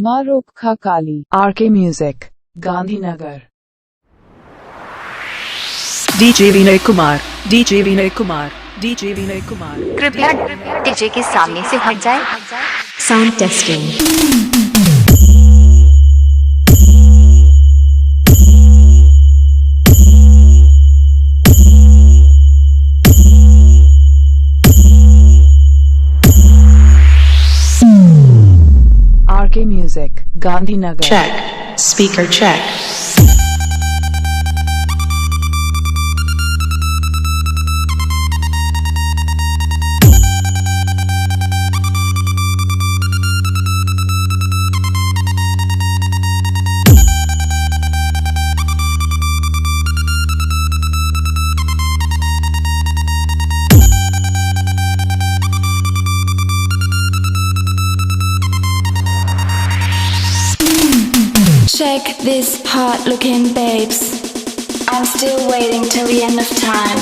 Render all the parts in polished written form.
मारुख खा काली RK Music Gandhinagar DJ Vinay Kumar DJ Vinay Kumar DJ Vinay Kumar कृपया डीजे के सामने से हट जाए। Sound testing RK Music Gandhinagar check speaker check Check this hot looking babes. I'm still waiting till the end of time.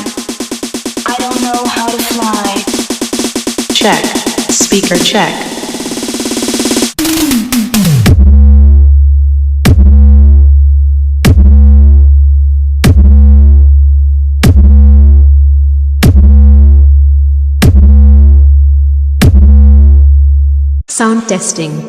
I don't know how to fly. check speaker check sound testing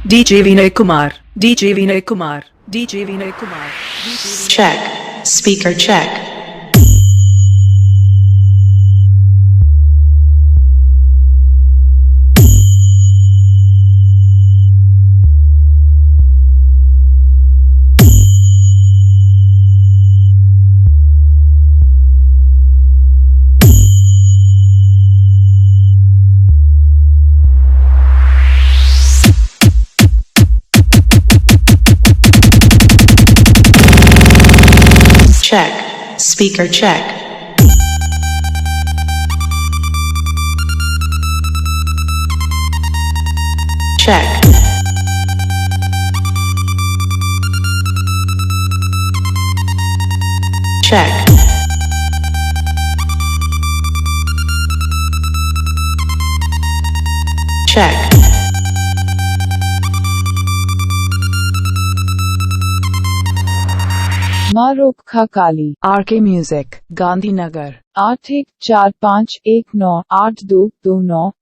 DJ Vinay Kumar DJ Vinay Kumar DJ Vinay Kumar check speaker check check speaker check check check check मारुख खा काली RK Music Gandhinagar 8145198229